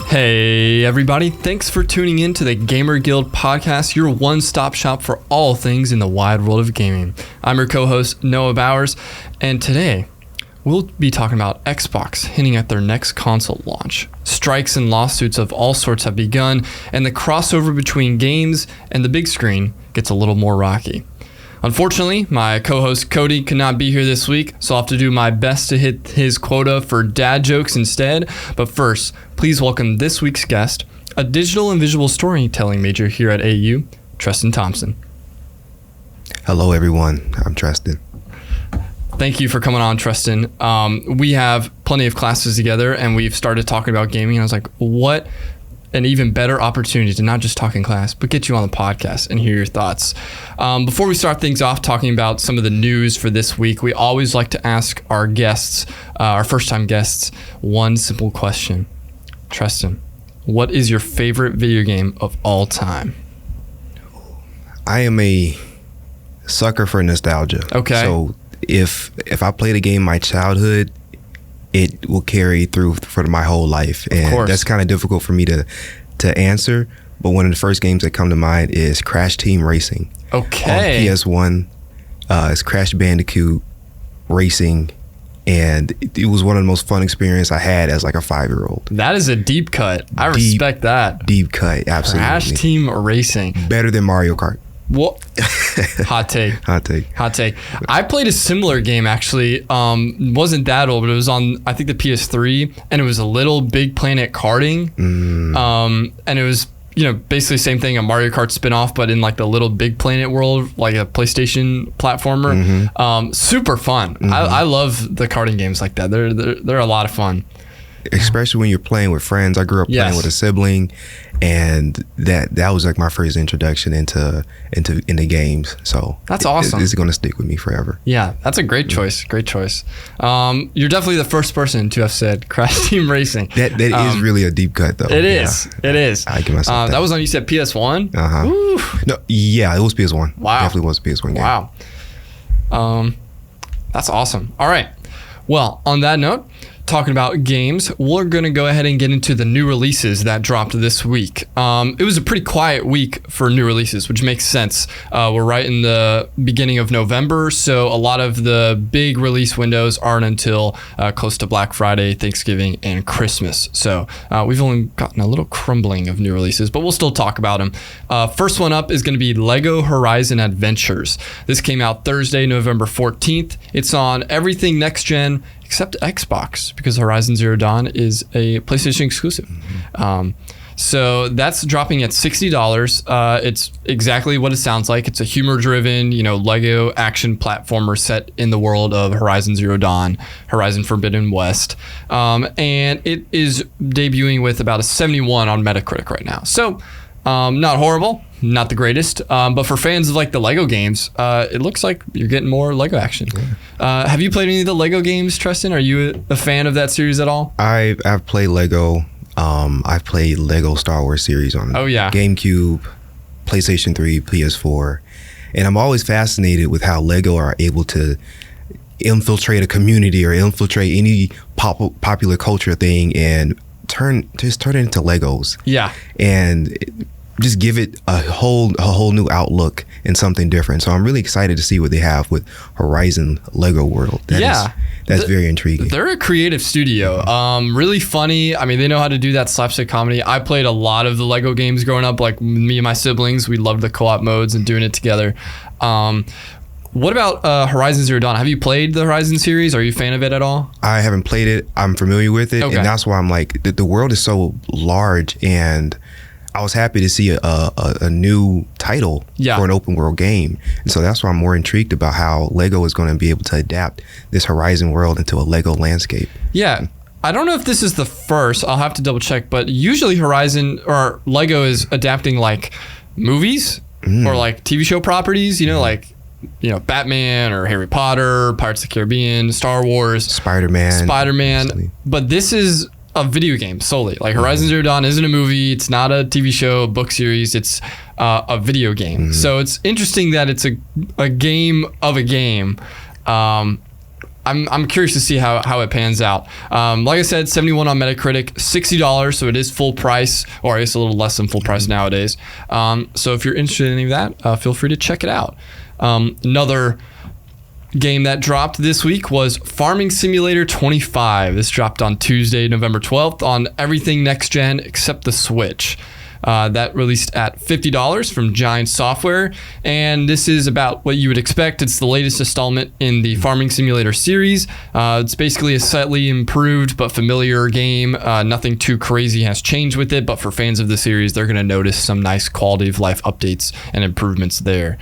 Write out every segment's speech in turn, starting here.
Hey everybody, thanks for tuning in to the Gamer Guild podcast, your one-stop shop for all things in the wide world of gaming. I'm your co-host, Noah Bowers, and today we'll be talking about Xbox hinting at their next console launch. Strikes and lawsuits of all sorts have begun, and the crossover between games and the big screen gets a little more rocky. Unfortunately, my co-host Cody could not be here this week, so I'll have to do my best to hit his quota for dad jokes instead. But first, please welcome this week's guest, a digital and visual storytelling major here at AU, Trestan Thompson. Hello, everyone. I'm Trestan. Thank you for coming on, Trestan. We have plenty of classes together, and we've started talking about gaming, and I was like, what an even better opportunity to not just talk in class, but get you on the podcast and hear your thoughts. Before we start things off talking about some of the news for this week, we always like to ask our guests, our first-time guests, one simple question. Trestan, what is your favorite video game of all time? I am a sucker for nostalgia. Okay. So if I played a game in my childhood, it will carry through for my whole life. And that's kind of difficult for me to answer. But one of the first games that come to mind is Crash Team Racing. Okay. On PS1, it's Crash Bandicoot Racing. And it was one of the most fun experiences I had as like a 5-year-old. That is a deep cut. I respect that. Deep cut, absolutely. Crash Team Racing. Better than Mario Kart. What? Hot take. I played a similar game actually. Wasn't that old, but it was on I think the PS3, and it was a Little Big Planet karting. And it was basically the same thing, a Mario Kart spin-off, but in like the Little Big Planet world, like a PlayStation platformer. Super fun. I love the karting games like that. They're a lot of fun. Especially when you're playing with friends. I grew up playing with a sibling, and that was like my first introduction into games. So that's awesome. It's going to stick with me forever. Yeah, that's a great choice. Great choice. You're definitely the first person to have said Crash Team Racing. That is really a deep cut though. It is. I give myself that was on, you said PS1? No, yeah, it was PS1. Wow. Definitely was a PS1 game. Wow. That's awesome. All right. Well, on that note, talking about games, we're going to go ahead and get into the new releases that dropped this week. It was a pretty quiet week for new releases, which makes sense. We're right in the beginning of November, so a lot of the big release windows aren't until close to Black Friday, Thanksgiving, and Christmas. So we've only gotten a little crumbling of new releases, but we'll still talk about them. First one up is going to be LEGO Horizon Adventures. This came out Thursday, November 14th. It's on everything next gen except Xbox, because Horizon Zero Dawn is a PlayStation exclusive. So that's dropping at $60. It's exactly what it sounds like. It's a humor-driven, Lego action platformer set in the world of Horizon Zero Dawn, Horizon Forbidden West. And it is debuting with about a 71 on Metacritic right now. So not horrible, not the greatest, but for fans of like the Lego games, it looks like you're getting more Lego action. Have you played any of the Lego games, Trestan? Are you a fan of that series at all? I've played Lego. I've played Lego Star Wars series on GameCube, PlayStation 3, PS4, and I'm always fascinated with how Lego are able to infiltrate a community or infiltrate any popular culture thing and turn it into Legos. Yeah, and just give it a whole new outlook and something different. So I'm really excited to see what they have with Horizon Lego World. That's very intriguing. They're a creative studio. Really funny. I mean, they know how to do that slapstick comedy. I played a lot of the Lego games growing up. Like me and my siblings, we loved the co-op modes and doing it together. What about Horizon Zero Dawn? Have you played the Horizon series? Are you a fan of it at all? I haven't played it. I'm familiar with it. Okay. And that's why I'm like, the world is so large, and I was happy to see a new title for an open world game. And so that's why I'm more intrigued about how Lego is going to be able to adapt this Horizon world into a Lego landscape. Yeah. I don't know if this is the first. I'll have to double check. But usually Horizon or Lego is adapting like movies or like TV show properties, like Batman or Harry Potter, Pirates of the Caribbean, Star Wars, Spider-Man. But this is a video game solely. Like Horizon Zero Dawn isn't a movie. It's not a TV show, book series. It's a video game. So it's interesting that it's a game of a game. I'm curious to see how it pans out. Like I said, 71 on Metacritic, $60, so it is full price, or I guess a little less than full price nowadays. So if you're interested in any of that, feel free to check it out. Another game that dropped this week was Farming Simulator 25. This dropped on Tuesday, November 12th on everything next gen except the Switch. That released at $50 from Giant Software, and this is about what you would expect. It's the latest installment in the Farming Simulator series. It's basically a slightly improved but familiar game. Nothing too crazy has changed with it, but for fans of the series, they're going to notice some nice quality of life updates and improvements there.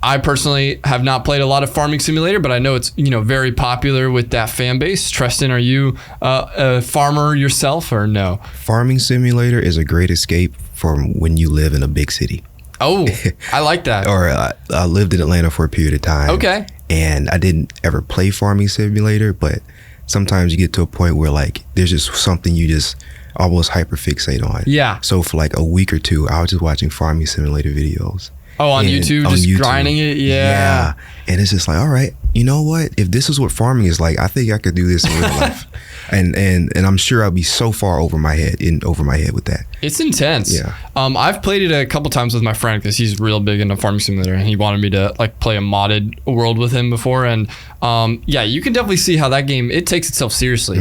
I personally have not played a lot of Farming Simulator, but I know it's very popular with that fan base. Trestan, are you a farmer yourself or no? Farming Simulator is a great escape from when you live in a big city. Oh, I like that. Or I lived in Atlanta for a period of time. Okay. And I didn't ever play Farming Simulator, but sometimes you get to a point where like there's just something you just almost hyperfixate on. Yeah. So for like a week or two, I was just watching Farming Simulator videos. Oh, on YouTube, grinding it? Yeah. And it's just like, all right, you know what? If this is what farming is like, I think I could do this in real life. And I'm sure I'll be so far over my head with that. It's intense. Yeah. I've played it a couple times with my friend because he's real big into Farming Simulator, and he wanted me to like play a modded world with him before. And you can definitely see how that game, it takes itself seriously.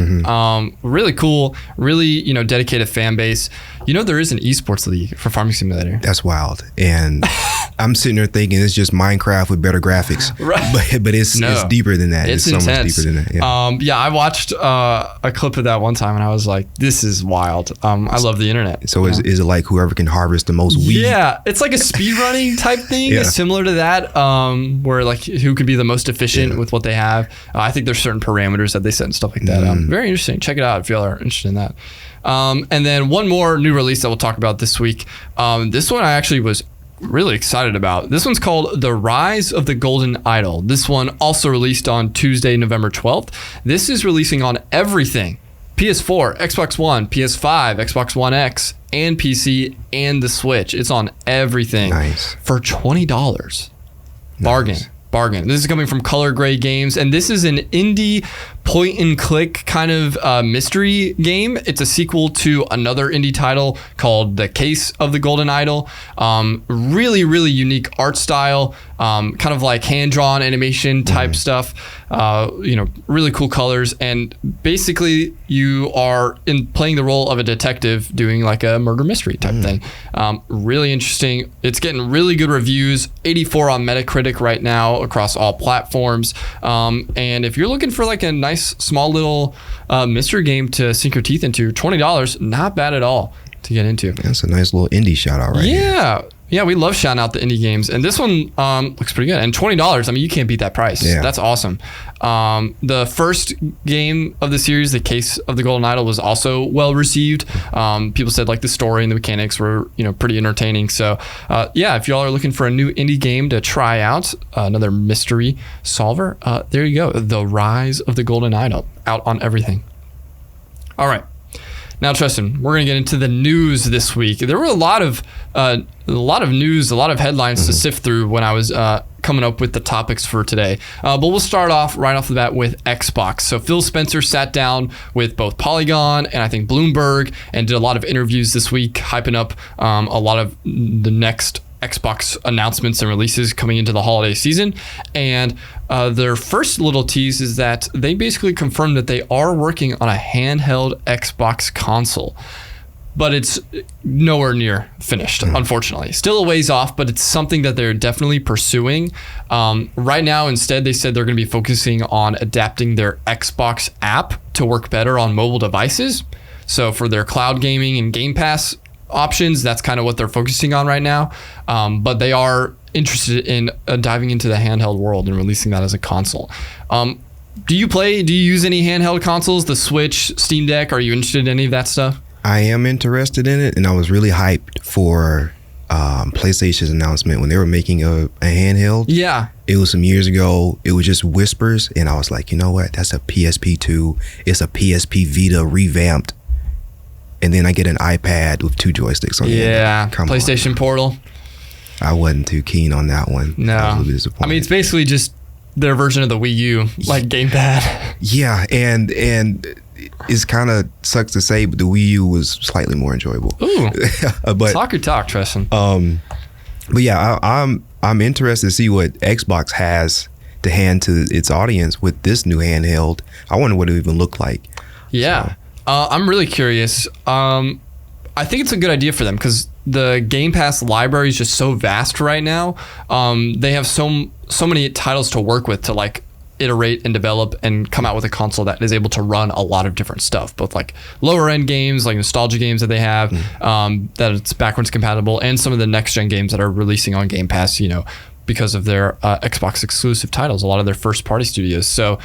Really cool, really dedicated fan base. There is an esports league for Farming Simulator. That's wild. And I'm sitting there thinking it's just Minecraft with better graphics. Right. But it's deeper than that. It's intense. So much deeper than that. Yeah. I watched a clip of that one time and I was like, this is wild. I love the internet. So is it like whoever can harvest the most weed? Yeah, it's like a speedrunning type thing. Yeah. It's similar to that, where like who could be the most efficient with what they have. I think there's certain parameters that they set and stuff like that. Very interesting. Check it out if y'all are interested in that. And then one more new release that we'll talk about this week. This one I actually was really excited about. This one's called The Rise of the Golden Idol. This one also released on Tuesday, November 12th. This is releasing on everything. PS4, Xbox One, PS5, Xbox One X, and PC, and the Switch. It's on everything. Nice. For $20. Bargain. Nice. Bargain. This is coming from Color Gray Games, and this is an indie point and click kind of mystery game. It's a sequel to another indie title called The Case of the Golden Idol. Really, really unique art style, kind of like hand-drawn animation type stuff. Really cool colors, and basically you are playing the role of a detective doing like a murder mystery type thing. Really interesting. It's getting really good reviews. 84 on Metacritic right now across all platforms. And if you're looking for like a nice small little mystery game to sink your teeth into, $20, not bad at all to get into. That's a nice little indie shout out right here. Yeah, we love shouting out the indie games, and this one looks pretty good. And $20, I mean, you can't beat that price. Yeah. That's awesome. The first game of the series, The Case of the Golden Idol, was also well received. People said like the story and the mechanics were pretty entertaining. So if y'all are looking for a new indie game to try out, another mystery solver, there you go. The Rise of the Golden Idol, out on everything. All right. Now, Tristan, we're going to get into the news this week. There were a lot of news, a lot of headlines to sift through when I was coming up with the topics for today. But we'll start off right off the bat with Xbox. So Phil Spencer sat down with both Polygon and I think Bloomberg and did a lot of interviews this week, hyping up a lot of the next Xbox announcements and releases coming into the holiday season. And their first little tease is that they basically confirmed that they are working on a handheld Xbox console. But it's nowhere near finished, unfortunately. Still a ways off, but it's something that they're definitely pursuing. Right now, instead, they said they're going to be focusing on adapting their Xbox app to work better on mobile devices. So for their cloud gaming and Game Pass options, that's kind of what they're focusing on right now. But they are interested in diving into the handheld world and releasing that as a console. Do you use any handheld consoles? The Switch, Steam Deck? Are you interested in any of that stuff? I am interested in it, and I was really hyped for PlayStation's announcement when they were making a handheld. Yeah. It was some years ago. It was just whispers, and I was like, you know what? That's a PSP 2. It's a PSP Vita revamped. and then I get an iPad with 2 joysticks on it. Yeah, PlayStation Portal. I wasn't too keen on that one. No. I was a little disappointed. I mean, it's basically just their version of the Wii U, like gamepad. Yeah, and it's kind of sucks to say, but the Wii U was slightly more enjoyable. Ooh, but talk your talk, Trestan. But yeah, I'm interested to see what Xbox has to hand to its audience with this new handheld. I wonder what it even look like. Yeah, so. I'm really curious. I think it's a good idea for them because the Game Pass library is just so vast right now. They have so many titles to work with to like iterate and develop and come out with a console that is able to run a lot of different stuff, both like lower end games, like nostalgia games that they have, that it's backwards compatible, and some of the next gen games that are releasing on Game Pass, you know, because of their Xbox exclusive titles, a lot of their first party studios. So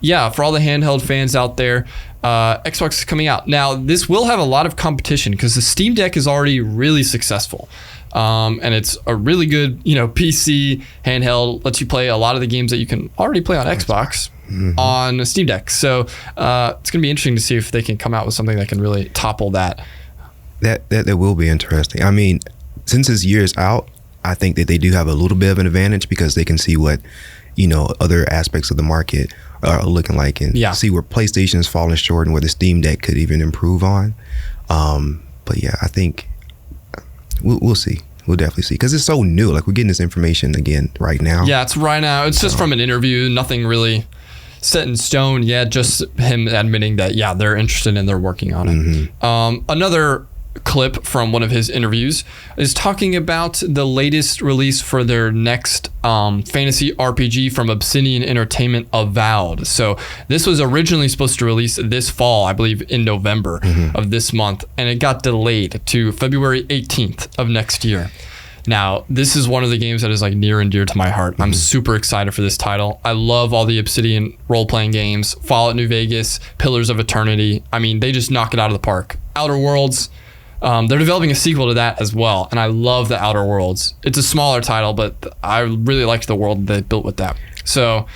yeah, for all the handheld fans out there, Xbox is coming out. Now, this will have a lot of competition because the Steam Deck is already really successful. And it's a really good, you know, PC handheld, lets you play a lot of the games that you can already play on Xbox on Steam Deck. So it's going to be interesting to see if they can come out with something that can really topple that. That will be interesting. I mean, since it's years out, I think that they do have a little bit of an advantage because they can see what, you know, other aspects of the market are looking like and see where PlayStation is falling short and where the Steam Deck could even improve on. But yeah, I think we'll see. We'll definitely see because it's so new. Like we're getting this information again right now. Yeah, it's right now. It's just from an interview. Nothing really set in stone yet. Just him admitting that they're interested and they're working on it. Another clip from one of his interviews is talking about the latest release for their next fantasy RPG from Obsidian Entertainment, Avowed. So this was originally supposed to release this fall, I believe in November of this month, and it got delayed to February 18th of next year. Now, this is one of the games that is like near and dear to my heart. I'm super excited for this title. I love all the Obsidian role-playing games, Fallout New Vegas, Pillars of Eternity. I mean, they just knock it out of the park. Outer Worlds, they're developing a sequel to that as well, and I love the Outer Worlds. It's a smaller title, but I really liked the world they built with that. So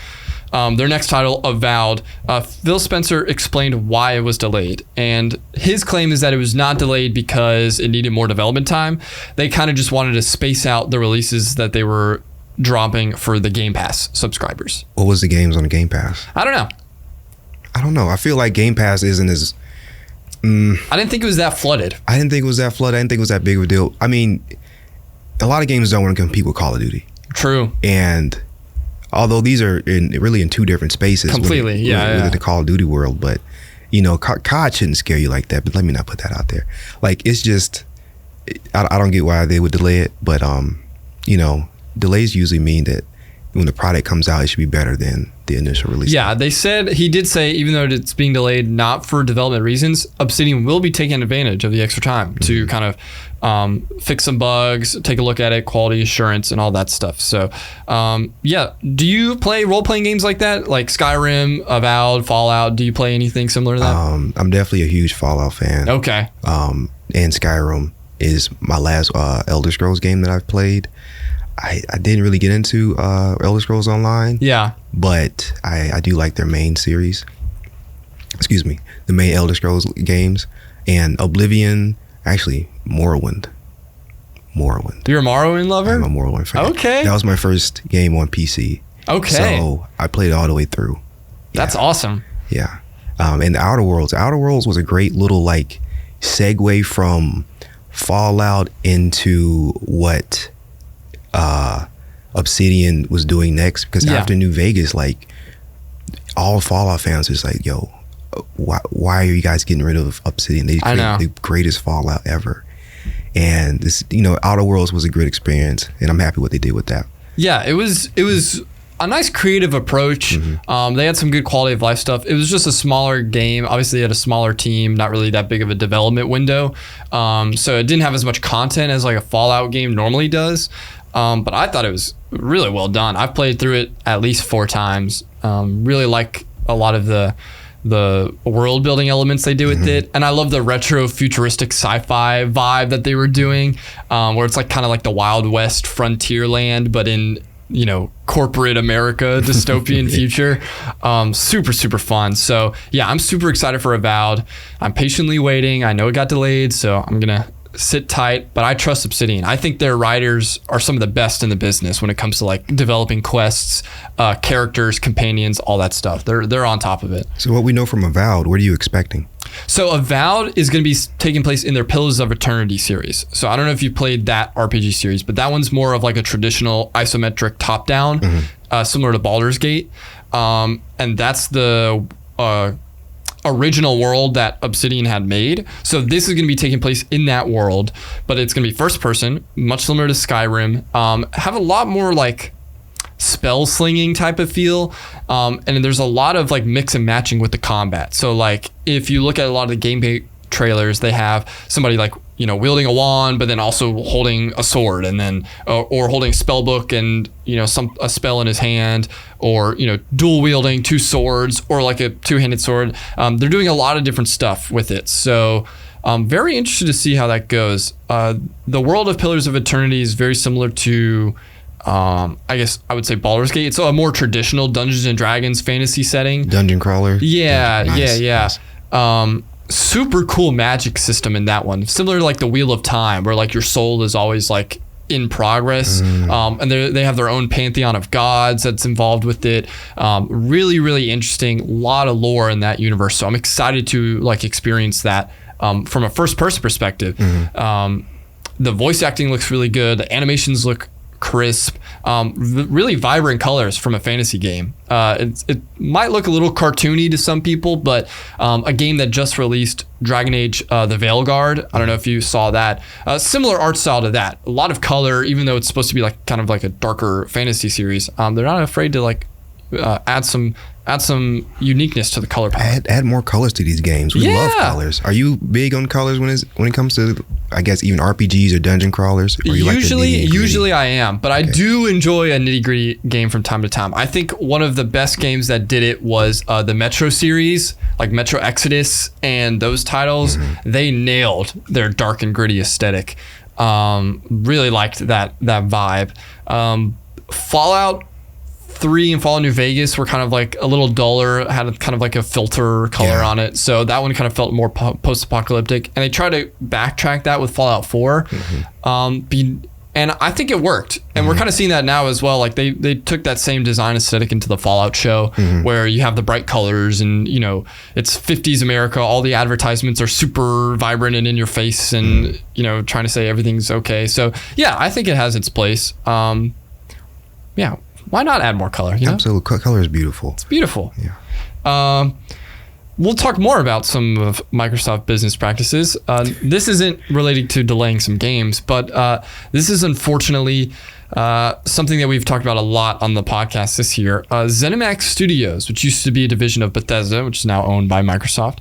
their next title, Avowed, Phil Spencer explained why it was delayed, and his claim is that it was not delayed because it needed more development time. They kind of just wanted to space out the releases that they were dropping for the Game Pass subscribers. What was the games on the Game Pass? I don't know. I feel like Game Pass isn't as... I didn't think it was that flooded. I didn't think it was that flooded. I didn't think it was that big of a deal. I mean, a lot of games don't want to compete with Call of Duty. True. And although these are really in two different spaces. Completely, within the Call of Duty world. But, you know, COD shouldn't scare you like that. But let me not put that out there. Like, it's just... I don't get why they would delay it. But, you know, delays usually mean that when the product comes out, it should be better than the initial release. Yeah, he did say, even though it's being delayed not for development reasons, Obsidian will be taking advantage of the extra time to kind of fix some bugs, take a look at it, quality assurance, and all that stuff. So, do you play role-playing games like that? Like Skyrim, Avowed, Fallout? Do you play anything similar to that? I'm definitely a huge Fallout fan. Okay. And Skyrim is my last Elder Scrolls game that I've played. I didn't really get into Elder Scrolls Online. Yeah. But I do like their main series. Excuse me. The main Elder Scrolls games. And Oblivion. Actually, Morrowind. You're a Morrowind lover? I'm a Morrowind fan. Okay. That was my first game on PC. Okay. So I played it all the way through. That's awesome. Yeah. And the Outer Worlds. Outer Worlds was a great little like segue from Fallout into what... Obsidian was doing next, because after New Vegas, like all Fallout fans was like, yo, why are you guys getting rid of Obsidian? They created the greatest Fallout ever. And this, you know, Outer Worlds was a great experience, and I'm happy what they did with that. Yeah, it was a nice creative approach. They had some good quality of life stuff. It was just a smaller game. Obviously, they had a smaller team, not really that big of a development window. So it didn't have as much content as like a Fallout game normally does. But I thought it was really well done. I've played through it at least 4 times. Really like a lot of the world building elements they do with it. And I love the retro futuristic sci-fi vibe that they were doing, where it's like kind of like the Wild West frontier land, but in corporate America dystopian future. Super, super fun. So yeah, I'm super excited for Avowed. I'm patiently waiting. I know it got delayed, so I'm going to sit tight, but I trust Obsidian. I think their writers are some of the best in the business when it comes to like developing quests, characters, companions, all that stuff. They're on top of it. So what we know from Avowed, what are you expecting? So Avowed is going to be taking place in their Pillars of Eternity series. So I don't know if you played that RPG series, but that one's more of like a traditional isometric top-down, similar to Baldur's Gate. And that's the original world that Obsidian had made. So this is going to be taking place in that world, but it's going to be first person, much similar to Skyrim. Have a lot more like spell slinging type of feel, and there's a lot of like mix and matching with the combat. So like if you look at a lot of the gameplay trailers, they have somebody like wielding a wand, but then also holding a sword, and then or holding a spell book and a spell in his hand, or dual wielding 2 swords, or like a 2-handed sword. They're doing a lot of different stuff with it. So I'm very interested to see how that goes. The world of Pillars of Eternity is very similar to I guess I would say Baldur's Gate. It's a more traditional Dungeons and Dragons fantasy setting. Dungeon crawler. Yeah, nice, yeah. Nice. Super cool magic system in that one. Similar to like the Wheel of Time, where like your soul is always like in progress. And they have their own pantheon of gods that's involved with it. Really, really interesting. A lot of lore in that universe. So I'm excited to like experience that from a first person perspective. The voice acting looks really good. The animations look crisp, really vibrant colors from a fantasy game. It might look a little cartoony to some people, but a game that just released, Dragon Age the Veilguard, I don't know if you saw that. Similar art style to that. A lot of color, even though it's supposed to be like kind of like a darker fantasy series. They're not afraid to like add some uniqueness to the color palette. Add more colors to these games. We love colors. Are you big on colors when it comes to, I guess, even RPGs or dungeon crawlers? Or Usually I am, but I do enjoy a nitty-gritty game from time to time. I think one of the best games that did it was the Metro series, like Metro Exodus and those titles. They nailed their dark and gritty aesthetic. Really liked that vibe. Fallout 3 and Fallout New Vegas were kind of like a little duller, had kind of like a filter color on it. So that one kind of felt more post-apocalyptic. And they tried to backtrack that with Fallout 4. And I think it worked. And we're kind of seeing that now as well. Like they took that same design aesthetic into the Fallout show, where you have the bright colors and, it's 50s America. All the advertisements are super vibrant and in your face and, trying to say everything's okay. So yeah, I think it has its place. Yeah. Why not add more color? Absolutely. Color is beautiful. It's beautiful. Yeah. We'll talk more about some of Microsoft business practices. This isn't related to delaying some games, but this is unfortunately something that we've talked about a lot on the podcast this year. ZeniMax Studios, which used to be a division of Bethesda, which is now owned by Microsoft.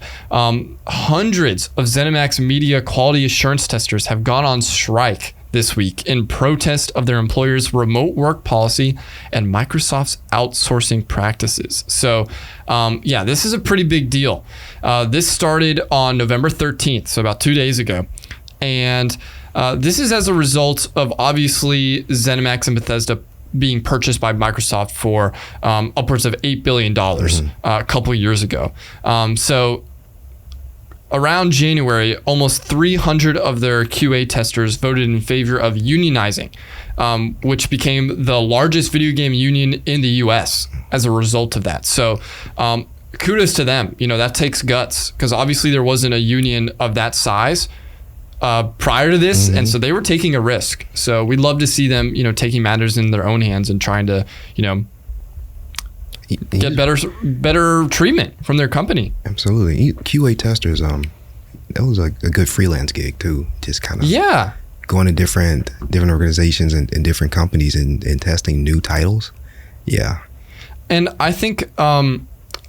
Hundreds of ZeniMax media quality assurance testers have gone on strike this week in protest of their employer's remote work policy and Microsoft's outsourcing practices. So this is a pretty big deal. This started on November 13th, so about 2 days ago. And this is as a result of obviously ZeniMax and Bethesda being purchased by Microsoft for upwards of $8 billion a couple years ago. So around January, almost 300 of their QA testers voted in favor of unionizing, which became the largest video game union in the US as a result of that. So kudos to them. That takes guts, because obviously there wasn't a union of that size prior to this. And so they were taking a risk. So we'd love to see them, taking matters in their own hands and trying to, get better treatment from their company. Absolutely. QA testers, that was a good freelance gig too. Just kind of going to different organizations and different companies and testing new titles. Yeah. And I think a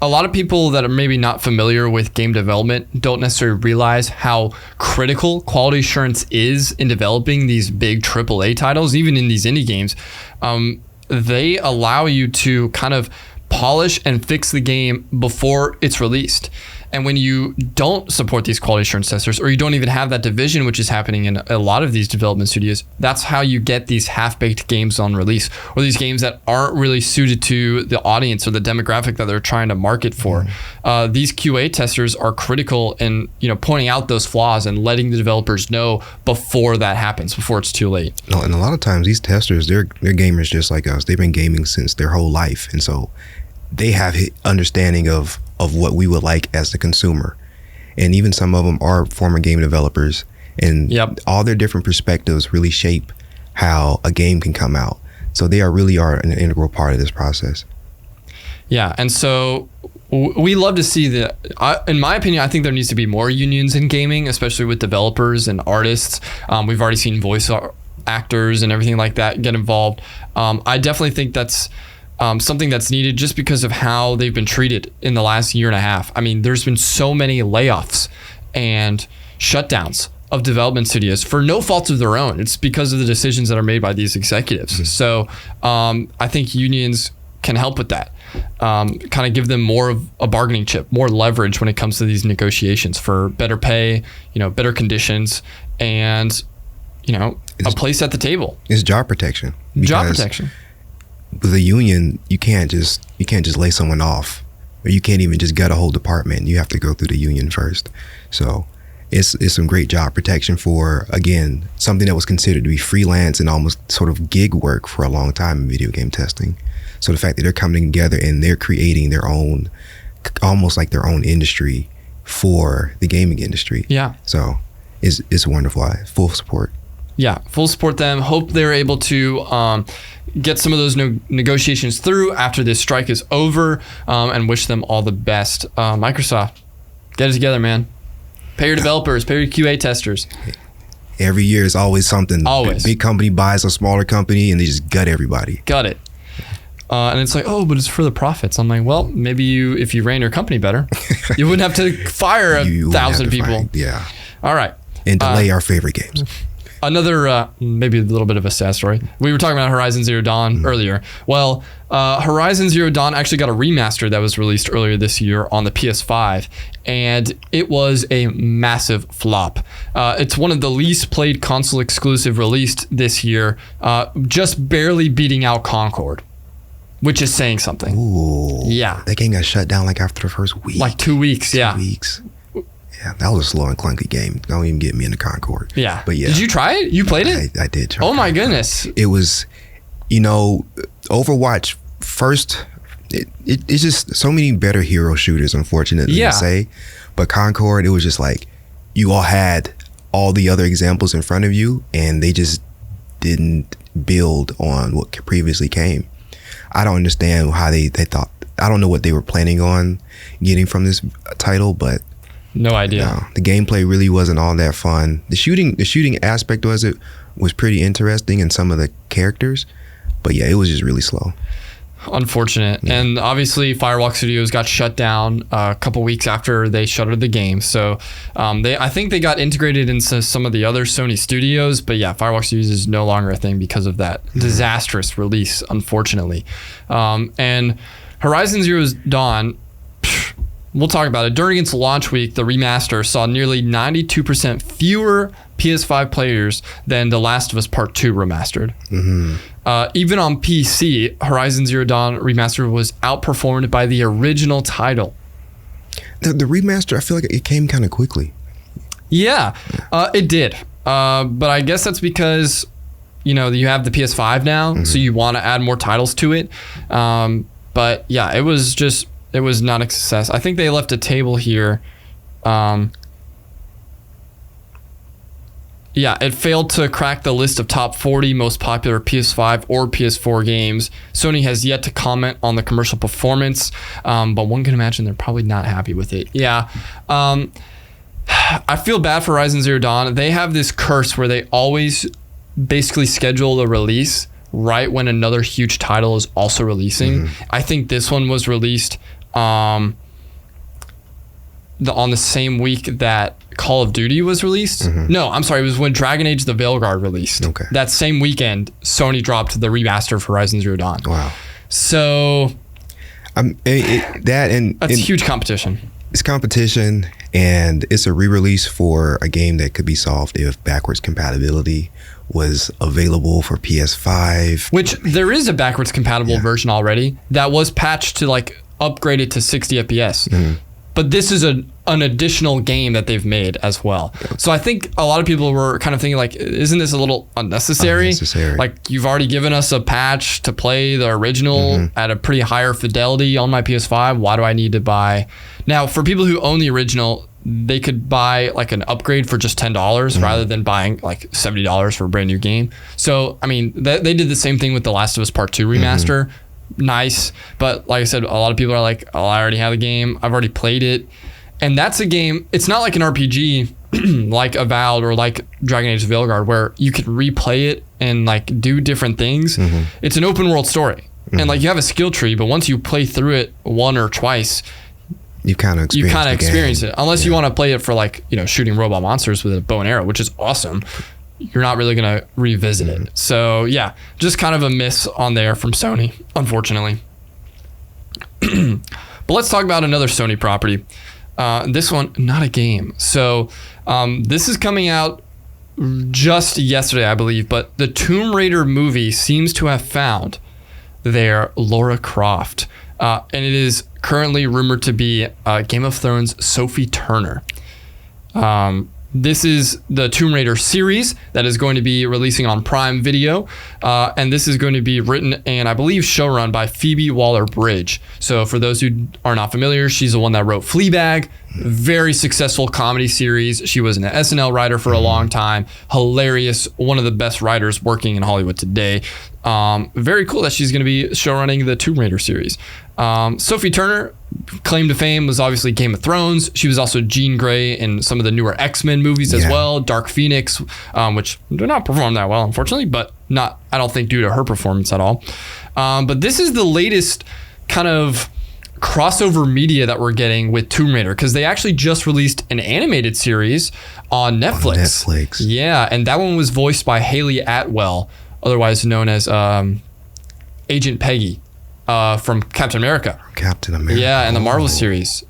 lot of people that are maybe not familiar with game development don't necessarily realize how critical quality assurance is in developing these big AAA titles, even in these indie games. They allow you to kind of polish and fix the game before it's released. And when you don't support these quality assurance testers, or you don't even have that division, which is happening in a lot of these development studios, that's how you get these half-baked games on release, or these games that aren't really suited to the audience or the demographic that they're trying to market for. These QA testers are critical in pointing out those flaws and letting the developers know before that happens, before it's too late. No, and a lot of times these testers, they're gamers just like us. They've been gaming since their whole life, and so they have understanding of what we would like as the consumer. And even some of them are former game developers, and all their different perspectives really shape how a game can come out. So they really are an integral part of this process. Yeah, and so we love to see in my opinion, I think there needs to be more unions in gaming, especially with developers and artists. We've already seen voice actors and everything like that get involved. I definitely think that's something that's needed just because of how they've been treated in the last year and a half. I mean, there's been so many layoffs and shutdowns of development studios for no fault of their own. It's because of the decisions that are made by these executives. So I think unions can help with that. Kind of give them more of a bargaining chip, more leverage when it comes to these negotiations for better pay, better conditions, and a place at the table. It's job protection. Job protection. With a union, you can't just lay someone off, or you can't even just gut a whole department. You have to go through the union first. So it's some great job protection for, again, something that was considered to be freelance and almost sort of gig work for a long time in video game testing. So the fact that they're coming together and they're creating their own, almost like their own industry for the gaming industry. Yeah. So it's wonderful. Full support. Yeah, full support them. Hope they're able to get some of those negotiations through after this strike is over, and wish them all the best. Microsoft, get it together, man. Pay your developers, pay your QA testers. Every year is always something. Always. Big company buys a smaller company and they just gut everybody. Got it. And it's like, oh, but it's for the profits. I'm like, well, maybe if you ran your company better, you wouldn't have to fire 1,000 people. Yeah. All right. And delay our favorite games. Another, maybe a little bit of a sad story. We were talking about Horizon Zero Dawn earlier. Well, Horizon Zero Dawn actually got a remaster that was released earlier this year on the PS5, and it was a massive flop. It's one of the least played console exclusive released this year, just barely beating out Concord, which is saying something. Ooh. Yeah. That game got shut down like after the first week. Like 2 weeks, 2 weeks. Yeah, that was a slow and clunky game. Don't even get me into Concord. Yeah. But yeah. Did you try it? You played it? I did try it. Oh my goodness. It was, Overwatch first, it's just so many better hero shooters, unfortunately to say. But Concord, it was just like, you all had all the other examples in front of you, and they just didn't build on what previously came. I don't understand how they thought, I don't know what they were planning on getting from this title, but no idea. No, the gameplay really wasn't all that fun. The shooting aspect was pretty interesting in some of the characters, but yeah, it was just really slow. Unfortunate. Yeah. And obviously Firewalk Studios got shut down a couple weeks after they shuttered the game. So I think they got integrated into some of the other Sony studios, but yeah, Firewalk Studios is no longer a thing because of that disastrous release, unfortunately. And Horizon Zero Dawn, we'll talk about it. During its launch week, the remaster saw nearly 92% fewer PS5 players than The Last of Us Part 2 remastered. Even on PC, Horizon Zero Dawn remastered was outperformed by the original title. The remaster, I feel like it came kind of quickly. Yeah, it did. But I guess that's because, you have the PS5 now, so you want to add more titles to it. But yeah, it was not a success. I think they left a table here. It failed to crack the list of top 40 most popular PS5 or PS4 games. Sony has yet to comment on the commercial performance, but one can imagine they're probably not happy with it. Yeah. I feel bad for Horizon Zero Dawn. They have this curse where they always basically schedule the release right when another huge title is also releasing. I think this one was released on the same week that Call of Duty was released. No, I'm sorry. It was when Dragon Age the Veilguard released. Okay. That same weekend, Sony dropped the remaster of Horizon Zero Dawn. Wow. So that's huge competition. It's competition, and it's a re-release for a game that could be solved if backwards compatibility was available for PS5. Which there is a backwards compatible version already that was patched to like upgrade it to 60 FPS. Mm-hmm. But this is an additional game that they've made as well. So I think a lot of people were kind of thinking like, isn't this a little unnecessary? Like you've already given us a patch to play the original at a pretty higher fidelity on my PS5. Why do I need to buy? Now for people who own the original, they could buy like an upgrade for just $10 rather than buying like $70 for a brand new game. So, I mean, they did the same thing with The Last of Us Part 2 remaster. Nice. But like I said, a lot of people are like, oh, I already have the game. I've already played it. And that's a game, it's not like an RPG like Avowed or like Dragon Age Veilguard where you could replay it and like do different things. It's an open world story. And like you have a skill tree, but once you play through it one or twice, you kind of experience it. Unless you want to play it for like, you know, shooting robot monsters with a bow and arrow, which is awesome. You're not really going to revisit it. So yeah, just kind of a miss on there from Sony, unfortunately. But let's talk about another Sony property. This one, not a game. So this is coming out just yesterday, I believe, but the Tomb Raider movie seems to have found their Lara Croft. And it is currently rumored to be Game of Thrones' Sophie Turner. This is the Tomb Raider series that is going to be releasing on Prime Video. And this is going to be written and I believe showrun by Phoebe Waller-Bridge. So for those who are not familiar, she's the one that wrote Fleabag. Very successful comedy series. She was an SNL writer for a long time. Hilarious. One of the best writers working in Hollywood today. Very cool that she's going to be showrunning the Tomb Raider series. Sophie Turner, claim to fame was obviously Game of Thrones. She was also Jean Grey in some of the newer X-Men movies as well. Dark Phoenix, which did not perform that well, unfortunately, but not, I don't think, due to her performance at all. But this is the latest kind of crossover media that we're getting with Tomb Raider, because they actually just released an animated series on Netflix. Yeah, and that one was voiced by Haley Atwell, otherwise known as Agent Peggy from Captain America. Yeah, and the Marvel series.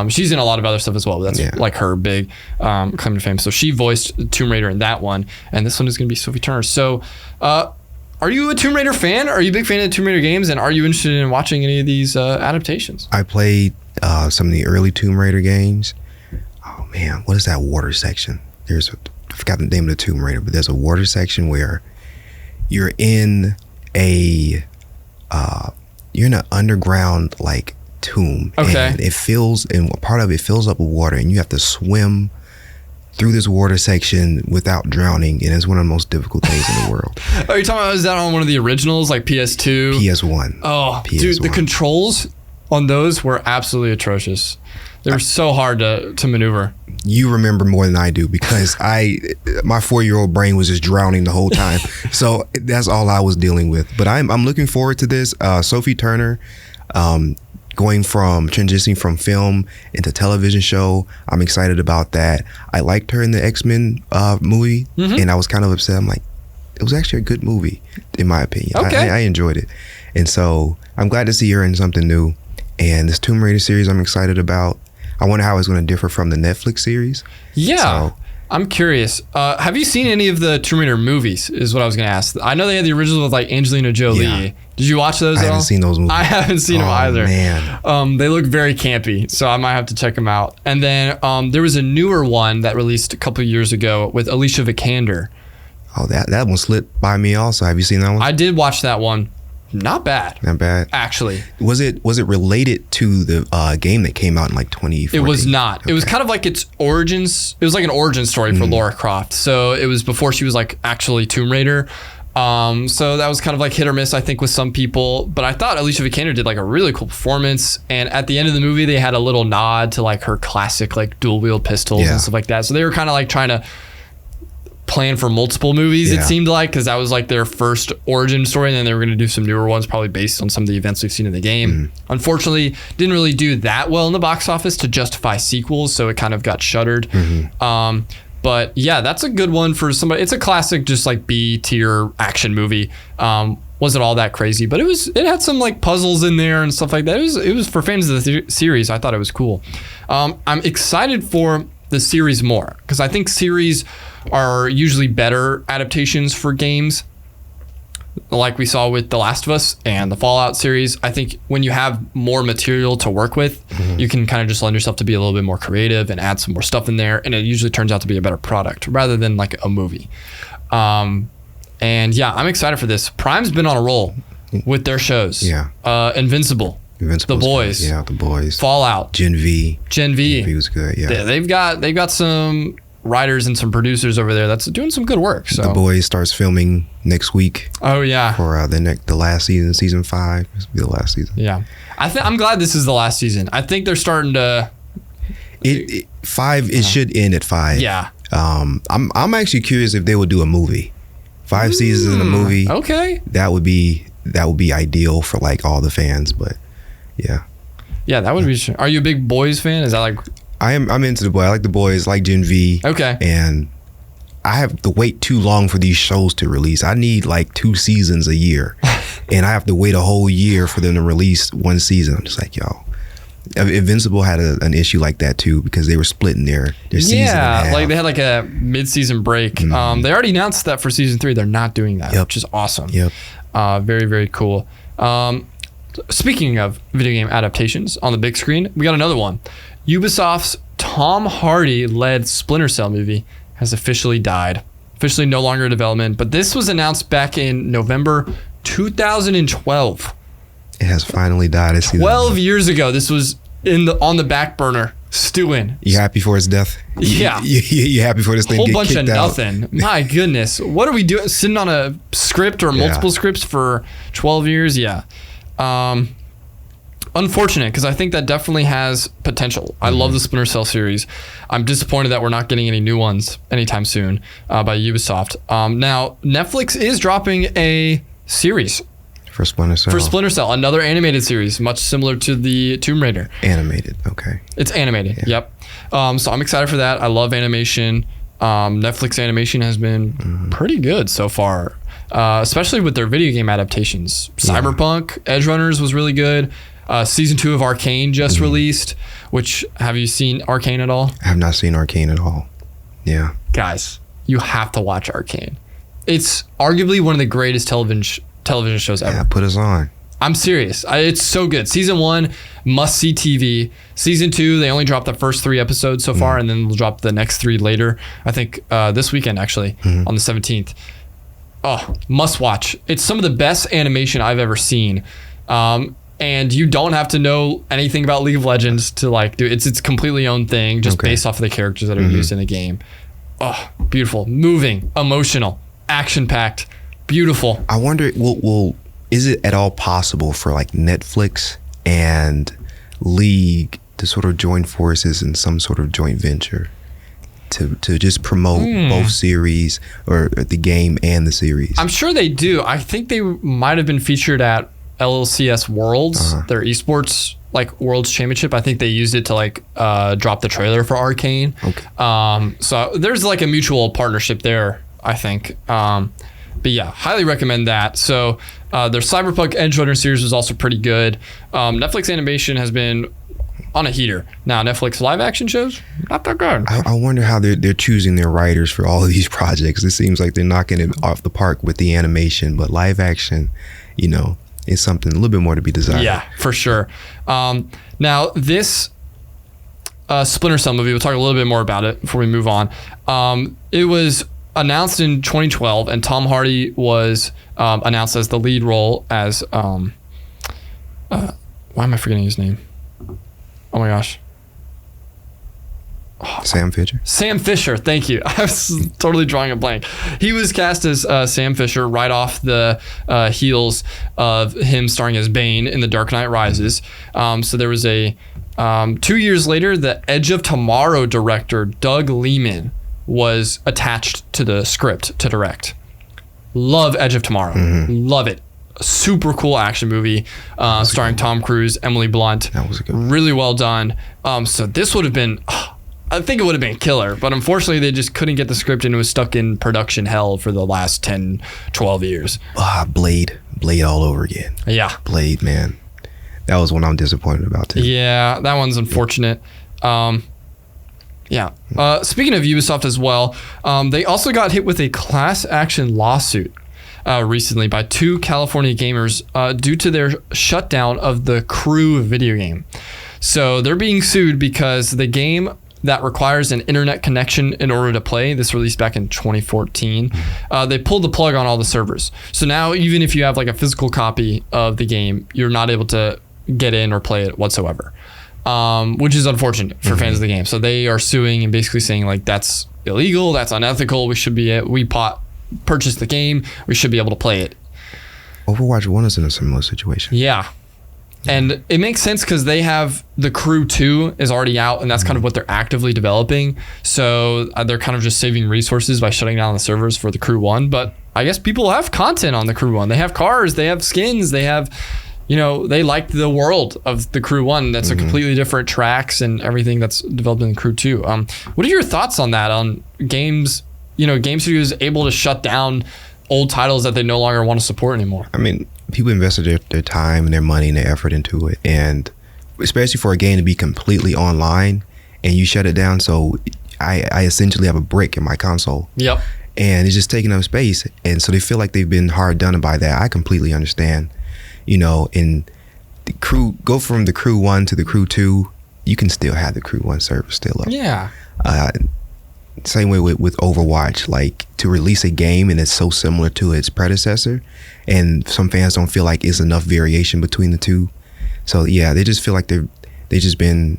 She's in a lot of other stuff as well, but that's like her big claim to fame. So she voiced Tomb Raider in that one, and this one is going to be Sophie Turner. So are you a Tomb Raider fan? Are you a big fan of the Tomb Raider games? And are you interested in watching any of these adaptations? I played some of the early Tomb Raider games. Oh man, what is that water section? I forgot the name of the Tomb Raider, but there's a water section where you're in an underground like tomb. Okay. And part of it fills up with water, and you have to swim through this water section without drowning, and it's one of the most difficult things in the world. Oh, you're talking about, is that on one of the originals, like PS2? PS1. Oh, PS1. Dude, the controls on those were absolutely atrocious. They were so hard to maneuver. You remember more than I do, because my 4-year-old brain was just drowning the whole time. So that's all I was dealing with. But I'm looking forward to this. Sophie Turner, transitioning from film into television show. I'm excited about that. I liked her in the X-Men movie, and I was kind of upset. I'm like, it was actually a good movie, in my opinion. Okay. I enjoyed it. And so I'm glad to see her in something new. And this Tomb Raider series I'm excited about. I wonder how it's going to differ from the Netflix series. Yeah. So, I'm curious. Have you seen any of the Tomb Raider movies is what I was going to ask. I know they had the originals with like Angelina Jolie. Yeah. Did you watch those at all? I haven't seen those movies. I haven't seen them either. Man. They look very campy, so I might have to check them out. And then there was a newer one that released a couple of years ago with Alicia Vikander. Oh, that one slipped by me also. Have you seen that one? I did watch that one. Not bad. Actually. Was it related to the game that came out in like 2014? It was not. Okay. It was kind of like its origins. It was like an origin story for Lara Croft. So it was before she was like actually Tomb Raider. So that was kind of like hit or miss, I think, with some people. But I thought Alicia Vikander did like a really cool performance. And at the end of the movie, they had a little nod to like her classic like dual wield pistols and stuff like that. So they were kind of like trying to plan for multiple movies, it seemed like, because that was like their first origin story, and then they were going to do some newer ones probably based on some of the events we've seen in the game. Unfortunately, didn't really do that well in the box office to justify sequels, so it kind of got shuttered. But yeah, that's a good one for somebody. It's a classic just like B tier action movie wasn't all that crazy, but it had some like puzzles in there and stuff like that. It was for fans of the series. I thought it was cool. I'm excited for the series more because I think series are usually better adaptations for games, like we saw with The Last of Us and the Fallout series. I think when you have more material to work with, you can kind of just lend yourself to be a little bit more creative and add some more stuff in there, and it usually turns out to be a better product rather than like a movie. And yeah, I'm excited for this. Prime's been on a roll with their shows. Yeah. Invincible, The Boys. Yeah, The Boys. Fallout. Gen V. Gen V was good, yeah. They've got some writers and some producers over there that's doing some good work. So The Boys starts filming next week. Oh yeah. For the last season, season 5. This will be the last season. Yeah. I'm glad this is the last season. I think they're starting to. It should end at 5. Yeah. I'm actually curious if they would do a movie. 5 seasons in a movie. Okay. That would be ideal for like all the fans, but yeah. Yeah, that would be. Are you a big Boys fan? Is that like? I'm into The Boys. I like The Boys, like Gen V. Okay. And I have to wait too long for these shows to release. I need like 2 seasons a year, and I have to wait a whole year for them to release 1 season. I'm just like, yo. Invincible had an issue like that too because they were splitting their season. Yeah, like they had like a mid-season break. They already announced that for season 3 they're not doing that, which is awesome. Yep. Very, very cool. Speaking of video game adaptations on the big screen, we got another one. Ubisoft's Tom Hardy-led Splinter Cell movie has officially died. Officially no longer in development, but this was announced back in November 2012. It has finally died. 12 years ago, this was on the back burner, stewing. You happy for its death? Yeah. You happy for this thing? Whole bunch of kicked out? nothing. My goodness, what are we doing? Sitting on a script or multiple scripts for 12 years? Yeah. Unfortunate, because I think that definitely has potential. I love the Splinter Cell series. I'm disappointed that we're not getting any new ones anytime soon by Ubisoft. Now, Netflix is dropping a series. For Splinter Cell. Another animated series, much similar to the Tomb Raider. Animated, okay. It's animated, yep. So I'm excited for that. I love animation. Netflix animation has been pretty good so far, especially with their video game adaptations. Cyberpunk, Edge Runners was really good. Season 2 of Arcane just released, which, have you seen Arcane at all? I have not seen Arcane at all. Yeah. Guys, you have to watch Arcane. It's arguably one of the greatest television shows ever. Yeah, put us on. I'm serious. It's so good. Season 1, must see TV. Season 2, they only dropped the first 3 episodes so far, and then they'll drop the next 3 later. I think this weekend, actually, on the 17th. Oh, must watch. It's some of the best animation I've ever seen. And you don't have to know anything about League of Legends to like do it. It's its completely own thing, just based off of the characters that are used in the game. Oh, beautiful, moving, emotional, action-packed. Beautiful. I wonder, is it at all possible for like Netflix and League to sort of join forces in some sort of joint venture to just promote both series or the game and the series? I'm sure they do. I think they might have been featured at LLCS Worlds, their Esports like Worlds Championship. I think they used it to like drop the trailer for Arcane. Okay. So there's like a mutual partnership there, I think. But yeah, highly recommend that. So their Cyberpunk Edge Runner series was also pretty good. Netflix animation has been on a heater. Now, Netflix live action shows, not that good. I wonder how they're choosing their writers for all of these projects. It seems like they're knocking it off the park with the animation, but live action, is something a little bit more to be desired. Yeah, for sure. Now, this Splinter Cell movie, we'll talk a little bit more about it before we move on. It was announced in 2012, and Tom Hardy was announced as the lead role as why am I forgetting his name? Oh my gosh. Sam Fisher. Sam Fisher, thank you. I was totally drawing a blank. He was cast as Sam Fisher right off the heels of him starring as Bane in The Dark Knight Rises. So there was a 2 years later, the Edge of Tomorrow director Doug Liman was attached to the script to direct. Love Edge of Tomorrow. Love it. A super cool action movie starring Tom Cruise, Emily Blunt. That was a good one. Really well done. So this would have been I think it would have been killer, but unfortunately they just couldn't get the script and it was stuck in production hell for the last 10, 12 years. Blade all over again. Yeah. Blade, man. That was one I'm disappointed about too. Yeah, that one's unfortunate. Speaking of Ubisoft as well, they also got hit with a class action lawsuit recently by 2 California gamers due to their shutdown of the Crew video game. So they're being sued because the game that requires an internet connection in order to play, this released back in 2014, they pulled the plug on all the servers. So now even if you have like a physical copy of the game, you're not able to get in or play it whatsoever, which is unfortunate for fans of the game. So they are suing and basically saying like, that's illegal, that's unethical, we purchased the game, we should be able to play it. Overwatch 1 is in a similar situation. Yeah. And it makes sense because they have the Crew 2 is already out, and that's kind of what they're actively developing. So they're kind of just saving resources by shutting down the servers for the Crew 1. But I guess people have content on the Crew 1. They have cars, they have skins, they have, they like the world of the Crew 1. That's a completely different tracks and everything that's developed in the Crew 2. What are your thoughts on that, on games, game studios able to shut down old titles that they no longer want to support anymore? I mean, people invested their time and their money and their effort into it, and especially for a game to be completely online and you shut it down. So I essentially have a brick in my console. Yep. And it's just taking up space, and so they feel like they've been hard done by that. I completely understand. In the Crew, go from the Crew 1 to the Crew 2, you can still have the Crew 1 server still up. Yeah. Same way with Overwatch, like to release a game and it's so similar to its predecessor, and some fans don't feel like it's enough variation between the two. So yeah, they just feel like they just been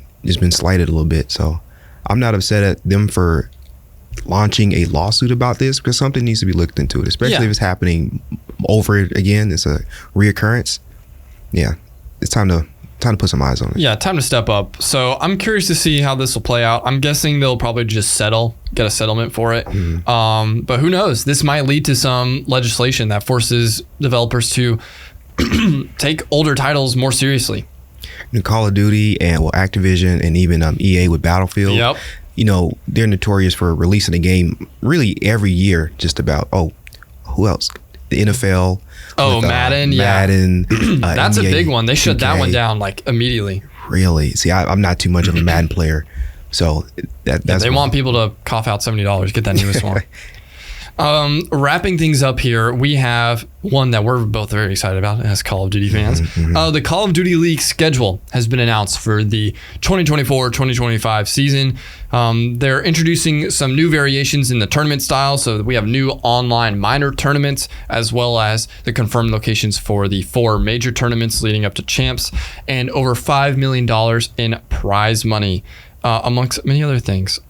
slighted a little bit. So I'm not upset at them for launching a lawsuit about this, because something needs to be looked into it, especially if it's happening over again. It's a reoccurrence. Yeah, it's time to put some eyes on it. Yeah, time to step up. So I'm curious to see how this will play out. I'm guessing they'll probably just get a settlement for it. But who knows? This might lead to some legislation that forces developers to take older titles more seriously. Call of Duty and Activision and even EA with Battlefield. Yep. They're notorious for releasing a game really every year. Just about who else? The NFL. Madden. Madden. That's NBA, a big one. They shut 2K. that one down like immediately. Really? See, I'm not too much of a Madden player, so that's they want people to cough out $70. Get that newest one. Wrapping things up here, we have one that we're both very excited about as Call of Duty fans. The Call of Duty League schedule has been announced for the 2024-2025 season. They're introducing some new variations in the tournament style, so we have new online minor tournaments, as well as the confirmed locations for the 4 major tournaments leading up to champs, and over $5 million in prize money, amongst many other things.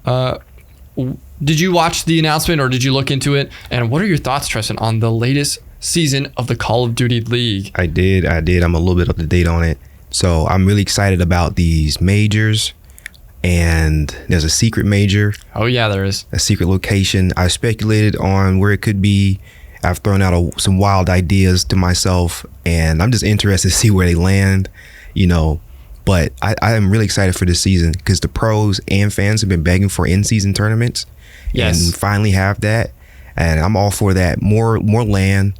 Did you watch the announcement or did you look into it? And what are your thoughts, Trestan, on the latest season of the Call of Duty League? I did. I'm a little bit up to date on it. So I'm really excited about these majors. And there's a secret major. Oh, yeah, there is. A secret location. I speculated on where it could be. I've thrown out some wild ideas to myself. And I'm just interested to see where they land, But I am really excited for this season because the pros and fans have been begging for in-season tournaments. Yes. And we finally have that. And I'm all for that. More land,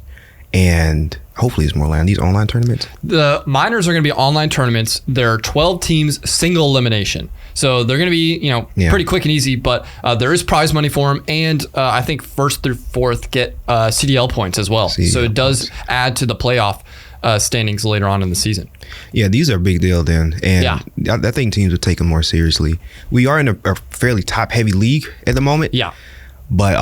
and hopefully it's more land. These online tournaments. The minors are going to be online tournaments. There are 12 teams, single elimination. So they're going to be, pretty quick and easy, but there is prize money for them. And I think first through fourth get CDL points as well. So it does add to the playoff standings later on in the season. Yeah, these are a big deal then. And I think teams would take them more seriously. We are in a fairly top-heavy league at the moment. Yeah. But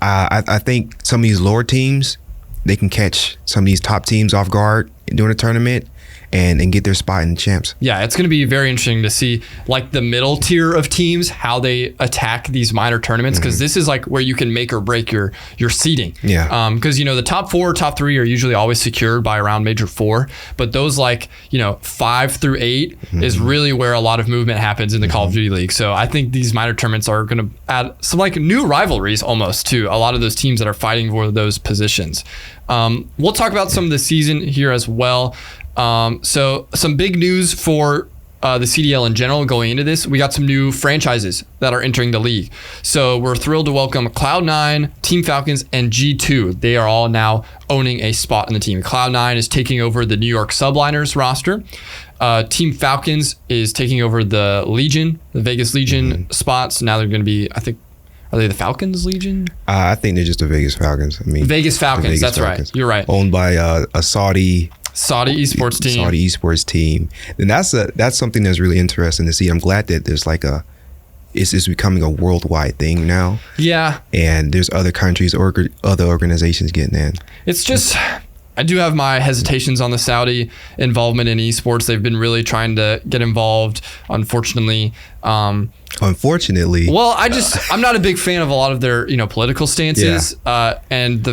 I think some of these lower teams, they can catch some of these top teams off guard during a tournament and get their spot in the champs. Yeah, it's going to be very interesting to see like the middle tier of teams, how they attack these minor tournaments, because this is like where you can make or break your seeding. Yeah. Because the top 4, top 3 are usually always secured by around major 4, but those 5 through 8 is really where a lot of movement happens in the Call of Duty League. So I think these minor tournaments are going to add some new rivalries almost to a lot of those teams that are fighting for those positions. We'll talk about some of the season here as well. So some big news for the CDL in general going into this, we got some new franchises that are entering the league. So we're thrilled to welcome Cloud9, Team Falcons, and G2. They are all now owning a spot in the team. Cloud9 is taking over the New York Subliners roster. Team Falcons is taking over the Legion, the Vegas Legion spots. Now they're going to be, I think, are they the Falcons Legion? I think they're just the Vegas Falcons. Vegas Falcons. That's Falcons. Right. You're right. Owned by a Saudi esports team. Saudi esports team. And that's something that's really interesting to see. I'm glad that there's it's becoming a worldwide thing now. Yeah. And there's other countries or other organizations getting in. It's just, I do have my hesitations on the Saudi involvement in esports. They've been really trying to get involved, unfortunately. Well, I'm not a big fan of a lot of their, political stances. Yeah. And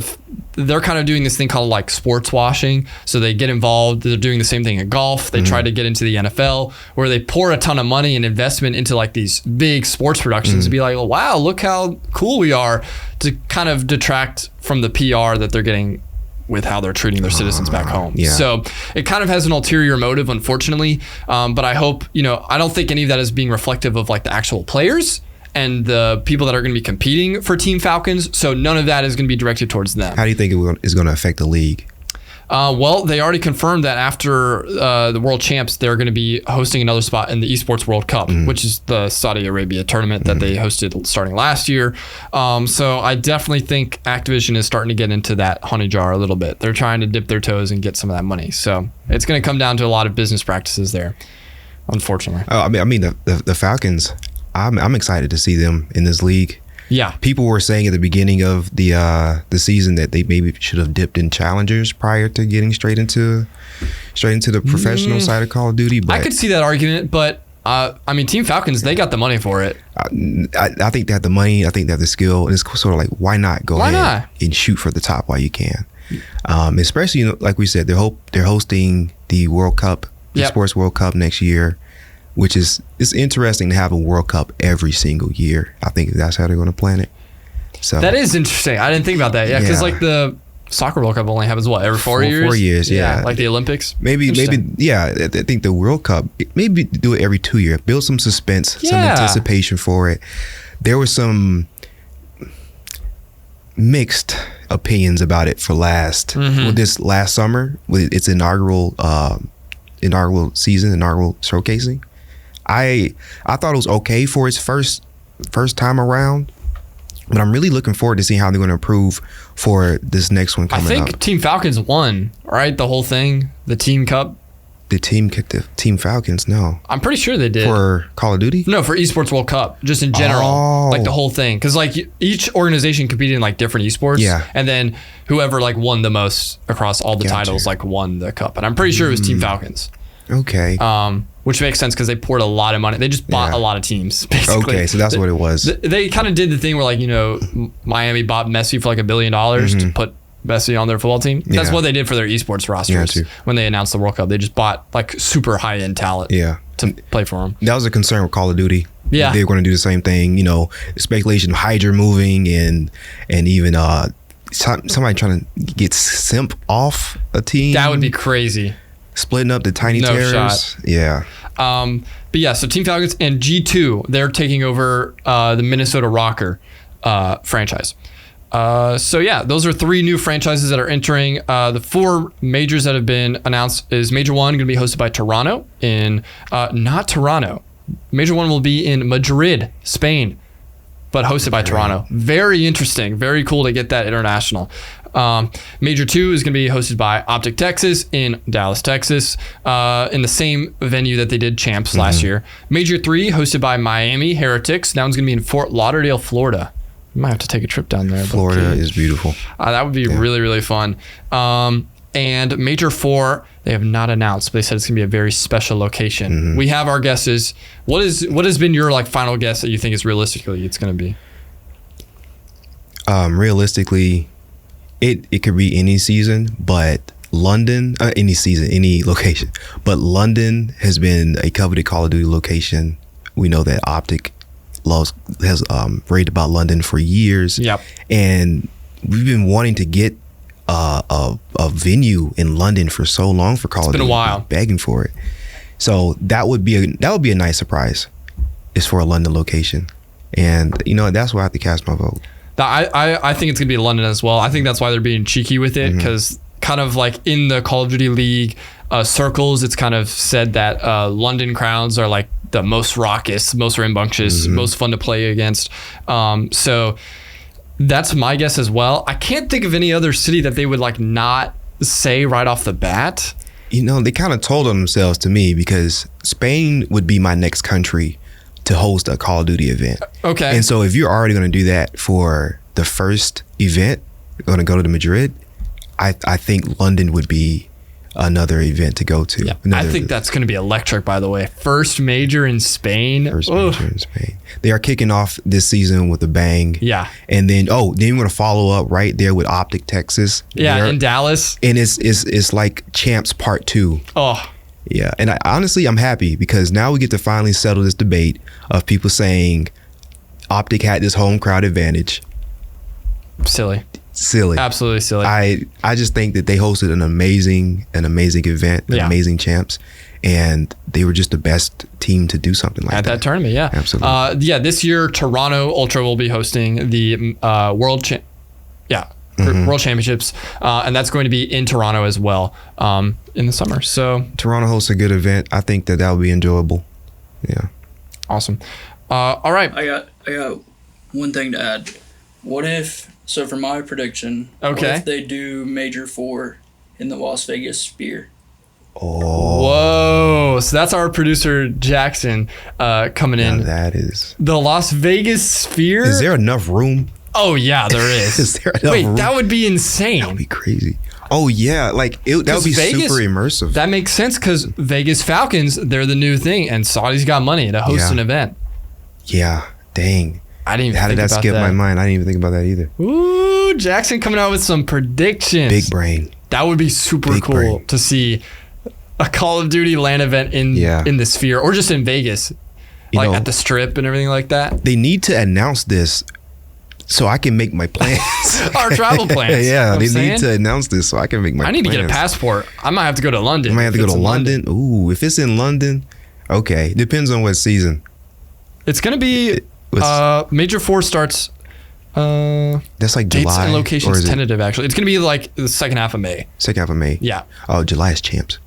they're kind of doing this thing called like sports washing. So they get involved. They're doing the same thing in golf. They try to get into the NFL, where they pour a ton of money and investment into like these big sports productions to be like, oh, wow, look how cool we are, to kind of detract from the PR that they're getting with how they're treating their citizens back home. Yeah. So it kind of has an ulterior motive, unfortunately. But I hope, I don't think any of that is being reflective of like the actual players and the people that are going to be competing for Team Falcons. So none of that is going to be directed towards them. How do you think it is going to affect the league? Well, they already confirmed that after the World Champs, they're going to be hosting another spot in the Esports World Cup, which is the Saudi Arabia tournament that they hosted starting last year. So I definitely think Activision is starting to get into that honey jar a little bit. They're trying to dip their toes and get some of that money. So it's going to come down to a lot of business practices there, unfortunately. The Falcons, I'm excited to see them in this league. Yeah, people were saying at the beginning of the season that they maybe should have dipped in challengers prior to getting straight into the professional side of Call of Duty. But I could see that argument, but Team Falcons, they got the money for it. I think they have the money. I think they have the skill. And it's sort of like, why not go ahead and shoot for the top while you can? Especially, like we said, they're hosting the World Cup, Esports World Cup next year, which it's interesting to have a World Cup every single year. I think that's how they're going to plan it. So that is interesting. I didn't think about that. Yeah, because like the Soccer World Cup only happens every 4 years? 4 years, yeah. Like the Olympics? Maybe, yeah. I think the World Cup, maybe do it every 2 years. Build some suspense, some anticipation for it. There was some mixed opinions about it for this last summer, with its inaugural season, inaugural showcasing. I thought it was okay for its first time around, but I'm really looking forward to seeing how they're going to improve for this next one coming up. I think Team Falcons won, right? The whole thing, the Team Cup. The Team Falcons, no. I'm pretty sure they did. For Call of Duty? No, for Esports World Cup, just in general, like the whole thing. Because like each organization competed in like different esports, and then whoever like won the most across all the titles like won the cup. And I'm pretty sure it was Team Falcons. Okay. Which makes sense because they poured a lot of money. They just bought a lot of teams, basically. Okay, so that's what it was. They kind of did the thing where like, Miami bought Messi for like $1 billion to put Messi on their football team. That's what they did for their esports rosters when they announced the World Cup. They just bought like super high-end talent to play for them. That was a concern with Call of Duty. Yeah. They were going to do the same thing, speculation of Hydra moving and even somebody trying to get Simp off a team. That would be crazy. Splitting up the Tiny Terrors. Shot. Yeah. But yeah, so Team Falcons and G2, they're taking over the Minnesota Rocker franchise. So yeah, those are 3 new franchises that are entering. The 4 majors that have been announced is Major 1 going to be hosted by Toronto not Toronto. Major 1 will be in Madrid, Spain, but hosted by Toronto. Very interesting. Very cool to get that international. Major 2 is going to be hosted by Optic Texas in Dallas, Texas, in the same venue that they did Champs last year. Major 3 hosted by Miami Heretics. That one's going to be in Fort Lauderdale, Florida. You might have to take a trip down there. Florida is beautiful. That would be really, really fun. And Major 4, they have not announced, but they said it's going to be a very special location. We have our guesses. What has been your like final guess that you think is realistically it's going to be? Realistically, it could be any season, but London, any location. But London has been a coveted Call of Duty location. We know that Optic has raved about London for years. Yep. And we've been wanting to get a venue in London for so long for Call of Duty. It's been a while. Begging for it. So that would be a nice surprise, is for a London location. And that's where I have to cast my vote. I think it's gonna be London as well. I think that's why they're being cheeky with it, because kind of like in the Call of Duty League circles, it's kind of said that London crowds are like the most raucous, most rambunctious, most fun to play against. So that's my guess as well. I can't think of any other city that they would like not say right off the bat. They kind of told on themselves to me, because Spain would be my next country to host a Call of Duty event. Okay. And so if you're already going to do that for the first event, going to go to Madrid, I think London would be another event to go to. Yeah. I think that's going to be electric, by the way. First major in Spain. They are kicking off this season with a bang. Yeah. And then you're going to follow up right there with Optic Texas. Yeah, in Dallas. And it's like Champs Part 2. Oh. Yeah. And honestly, I'm happy, because now we get to finally settle this debate of people saying Optic had this home crowd advantage. Silly. Absolutely silly. I just think that they hosted an amazing event, amazing champs, and they were just the best team to do something like that. At that tournament, yeah. Absolutely. This year, Toronto Ultra will be hosting the World Championships, and that's going to be in Toronto as well in the summer. So Toronto hosts a good event. I think that will be enjoyable. Yeah. Awesome. All right. I got one thing to add. So for my prediction, what if they do Major 4 in the Las Vegas Sphere? Oh. Whoa. So that's our producer, Jackson, coming in. That is... The Las Vegas Sphere? Is there enough room? Oh, yeah, there is. Is there enough room? That would be insane. That would be crazy. Oh, yeah. That would be Vegas, super immersive. That makes sense, because Vegas Falcons, they're the new thing, and Saudi's got money to host an event. Yeah. Dang. I didn't even How think did that skip my mind? I didn't even think about that either. Ooh, Jackson coming out with some predictions. Big brain. That would be super cool to see a Call of Duty LAN event in the Sphere, or just in Vegas, at the Strip and everything like that. They need to announce this so I can make my plans. Our travel plans. Yeah, they need to announce this so I can make my plans. I need to get a passport. I might have to go to London. I might have to go to London. Ooh, if it's in London, okay. Depends on what season. It's going to be... Major 4 starts. That's like dates July. And locations tentative. Actually, it's gonna be like the second half of May. Yeah. Oh, July is champs.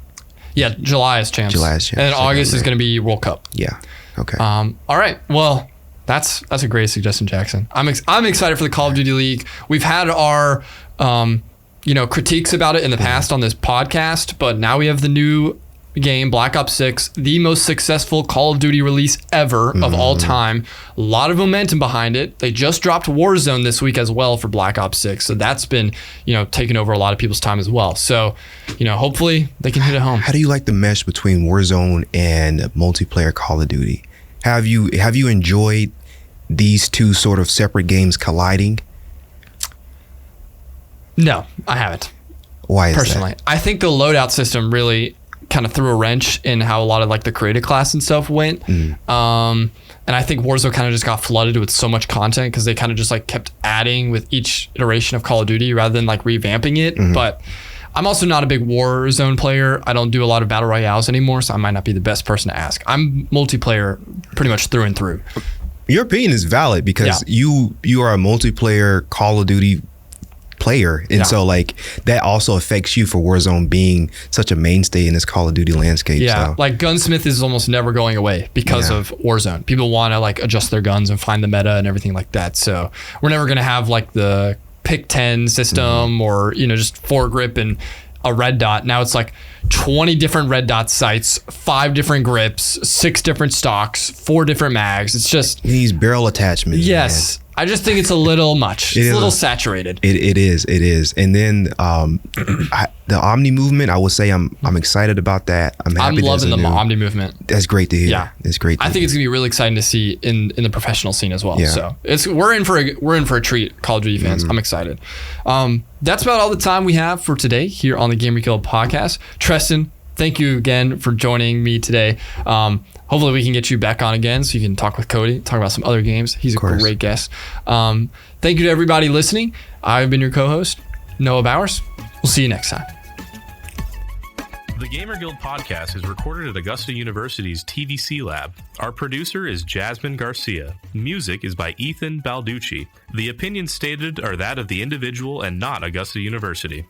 Yeah, July is champs. And then August is gonna be World Cup. Yeah. Okay. All right. Well, that's a great suggestion, Jackson. I'm excited for the Call of Duty League. We've had our critiques about it in the past on this podcast, but now we have the new game, Black Ops 6, the most successful Call of Duty release ever of all time. A lot of momentum behind it. They just dropped Warzone this week as well for Black Ops 6, so that's been taking over a lot of people's time as well. So hopefully they can hit it home. How do you like the mesh between Warzone and multiplayer Call of Duty? Have you enjoyed these two sort of separate games colliding? No, I haven't. Why is personally that? I think the loadout system really kind of threw a wrench in how a lot of like the creative class and stuff went. And I think Warzone kind of just got flooded with so much content because they kind of just like kept adding with each iteration of Call of Duty rather than like revamping it. But I'm also not a big Warzone player. I don't do a lot of battle royales anymore, so I might not be the best person to ask. I'm multiplayer pretty much through and through. Your opinion is valid because you are a multiplayer Call of Duty player, and so like that also affects you for Warzone being such a mainstay in this Call of Duty landscape. So. Like Gunsmith is almost never going away because of Warzone. People want to like adjust their guns and find the meta and everything like that. So we're never going to have like the pick 10 system or just foregrip and a red dot. Now it's like 20 different red dot sights, 5 different grips, 6 different stocks, 4 different mags. It's just these barrel attachments. Yes. Man. I just think it's a little much. It's a little saturated. It is. And then the Omni movement, I would say I'm excited about that. I'm loving the Omni movement. That's great to hear. Yeah, it's great. I think it's gonna be really exciting to see in the professional scene as well. Yeah. So we're in for a treat, Call of Duty fans. I'm excited. That's about all the time we have for today here on the Gamer Kill podcast. Trestan, thank you again for joining me today. Hopefully we can get you back on again so you can talk with Cody, talk about some other games. He's a great guest. Thank you to everybody listening. I've been your co-host, Noah Bowers. We'll see you next time. The Gamer Guild podcast is recorded at Augusta University's TVC lab. Our producer is Jasmine Garcia. Music is by Ethan Balducci. The opinions stated are that of the individual and not Augusta University.